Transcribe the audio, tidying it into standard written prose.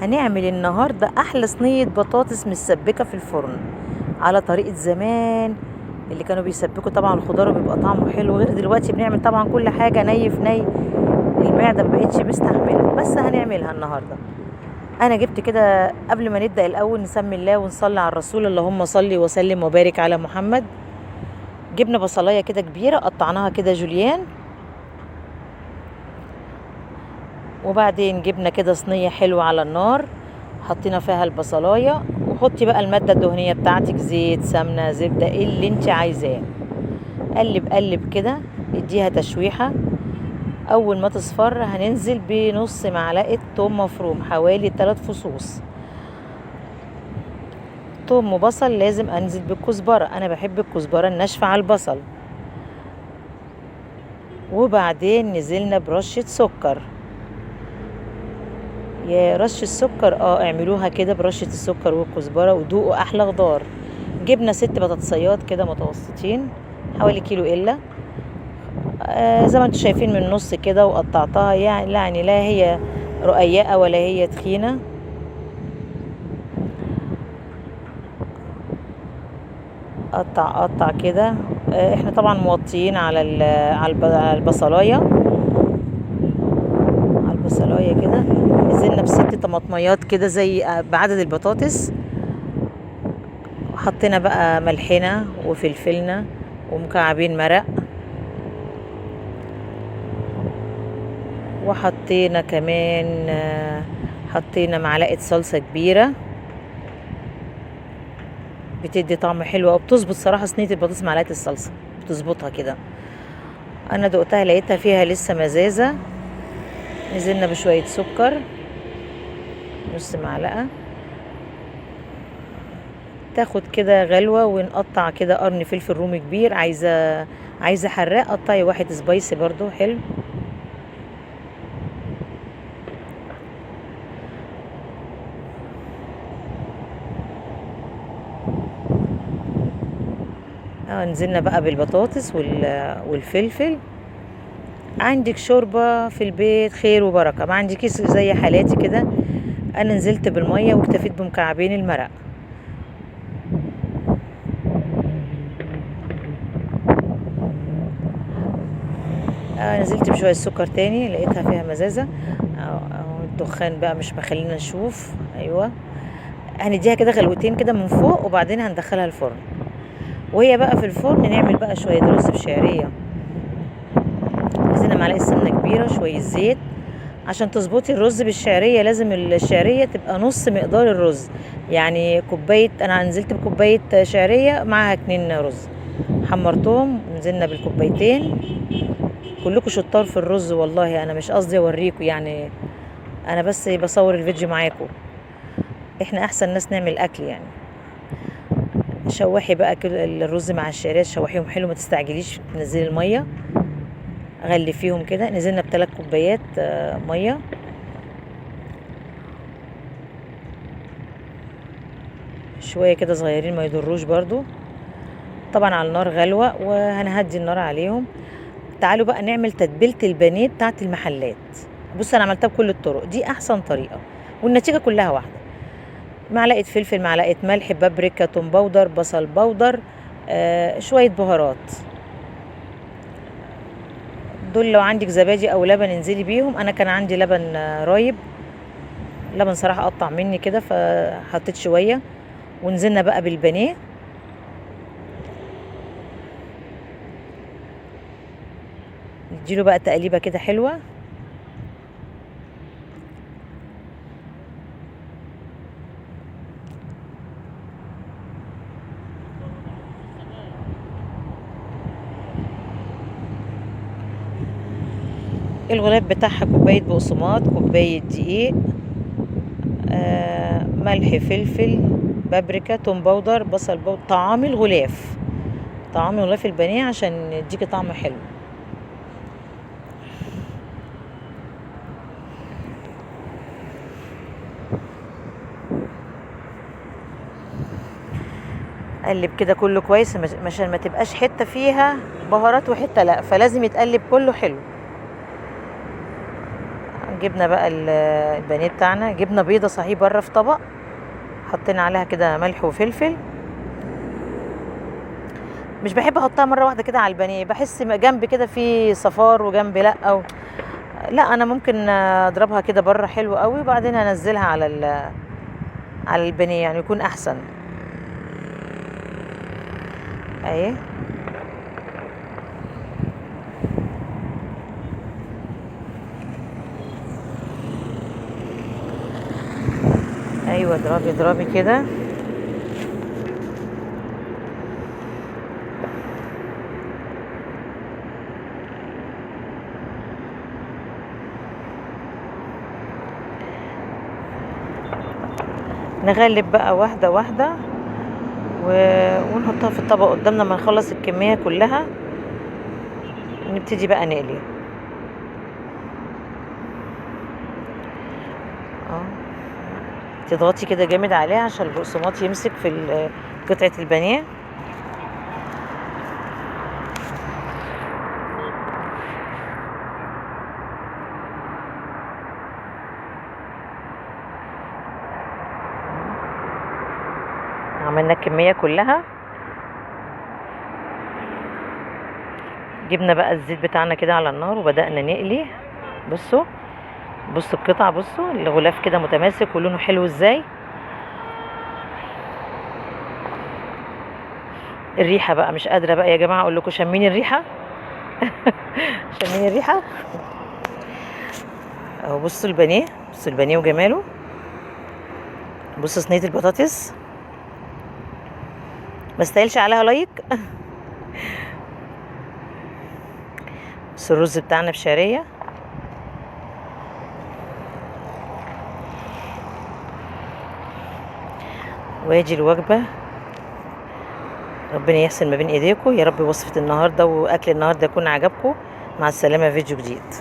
هنعمل النهاردة أحلى صينية بطاطس متسبكة في الفرن على طريقة زمان، اللي كانوا بيسبكوا طبعا الخضار وبيبقى طعمه حلو، غير دلوقتي بنعمل طبعا كل حاجة ني في ني. المعدة مبقتش مستحملة، بس هنعملها النهاردة. أنا جبت كده قبل ما نبدأ الأول نسمي الله ونصلي على الرسول، اللهم صلي وسلم وبارك على محمد. جبنا بصلاية كده كبيرة قطعناها كده جوليان، وبعدين جبنا كده صينية حلوة على النار، حطينا فيها البصلاية، وحطي بقى المادة الدهنية بتاعتك، زيت، سمنة، زبدة، ايه اللي انت عايزاه. قلب قلب كده، اديها تشويحة. اول ما تصفر هننزل بنص معلقة توم مفروم، حوالي 3 فصوص توم وبصل. لازم انزل بالكزبرة، انا بحب الكزبرة الناشفة على البصل. وبعدين نزلنا برشة سكر. يا رش السكر، اعملوها كده برشة السكر والكزبرة ودوقوا احلى خضار. جبنا 6 بطاطسيات كده متوسطين، حوالي كيلو الا. زي ما انتم شايفين من النص كده، وقطعتها يعني لا هي رقيقة ولا هي تخينة. قطع كده. احنا طبعا موطيين على البصلاية كده. نزلنا ب6 طماطميات كده زي بعدد البطاطس، وحطينا بقى ملحنا وفلفلنا ومكعبين مرق، وحطينا كمان حطينا معلقة صلصة كبيرة، بتدي طعم حلو، وبتظبط صراحة صينية البطاطس معلقة الصلصة بتظبطها كده. انا دقتها لقيتها فيها لسه مزازة. نزلنا بشوية سكر، نص معلقة، تاخد كده غلوة. ونقطع كده قرن فلفل رومي كبير، عايزة حراق قطعي 1 سبايسي برضو حلو. نزلنا بقى بالبطاطس والفلفل. عندك شوربة في البيت خير وبركة، ما عندكيش زي حالاتي كده، انا نزلت بالمية واكتفيت بمكعبين المرق. نزلت بشوية سكر تاني، لقيتها فيها مزازة. الدخان بقى مش مخلينا نشوف. ايوه، هنديها كده غلوتين كده من فوق، وبعدين هندخلها الفرن. وهي بقى في الفرن نعمل بقى شوية رز بشعرية. نزلنا معلقة سمنة كبيرة، شوية زيت. عشان تظبطي الرز بالشعرية لازم الشعرية تبقى نص مقدار الرز، يعني كوباية. انا نزلت بكوباية شعرية معاها 2 رز، حمرتهم. نزلنا بالكوبايتين. كلكم شطار في الرز والله، انا مش قصدي اوريكم يعني، انا بس بصور الفيديو معاكم. احنا احسن ناس نعمل اكل يعني. شوحي بقى كده الرز مع الشعريه، شوحيهم حلو، ما تستعجليش. تنزلي الميه، غلفيهم كده. نزلنا ب3 كوبايات ميه. شويه كده صغيرين ما يضروش برضو، طبعا على النار غلوه، وهنهدي النار عليهم. تعالوا بقى نعمل تتبيله البانيه بتاعت المحلات. بص انا عملتها بكل الطرق دي، احسن طريقه والنتيجه كلها واحده. معلقه فلفل، معلقه ملح، بابريكا، توم باودر، بصل باودر، شويه بهارات. دول لو عندك زبادي او لبن انزلي بيهم. انا كان عندي لبن رايب، لبن صراحه قطع مني كده فحطيت شويه. ونزلنا بقى بالبانيه. نديله بقى تقليبه كده حلوه. الغلاف بتاعها كوبايه بقسماط، كوبايه دقيق، ملح، فلفل، بابريكا، توم باودر، بصل باودر. طعام الغلاف البانيه عشان يديكي طعم حلو. قلب كده كله كويس، عشان ما تبقاش حته فيها بهارات وحته لا، فلازم يتقلب كله حلو. جبنا بقى البانيه بتاعنا. جبنا بيضه صحيح بره في طبق، حطينا عليها كده ملح وفلفل. مش بحب احطها مره واحده كده على البانيه، بحس جنب كده في صفار وجنب لا، او لا انا ممكن اضربها كده بره حلو قوي، وبعدين انزلها على البانيه يعني يكون احسن. اهي ايوه، اضربي اضربي كده. نغلب بقى واحده واحده ونحطها في الطبق قدامنا. ما نخلص الكميه كلها نبتدي بقى نقلي. اه، تضغطي كده جامد عليها عشان البقسماط يمسك في قطعه البانيه. عملنا الكميه كلها. جبنا بقى الزيت بتاعنا كده على النار وبدأنا نقلي. بصوا بصوا القطع، بصوا الغلاف كده متماسك ولونه حلو ازاي. الريحه بقى مش قادره بقى يا جماعه اقول لكم، شمين الريحه. شمين الريحه اهو. بصوا البانيه، بصوا البانيه وجماله. بصوا صينيه البطاطس ما استاهلش عليها لايك. بصوا الرز بتاعنا بشعريه. وادي الوجبه. ربنا يحسن ما بين ايديكم يا رب. وصفه النهارده واكل النهارده يكون عجبكم. مع السلامه، فيديو جديد.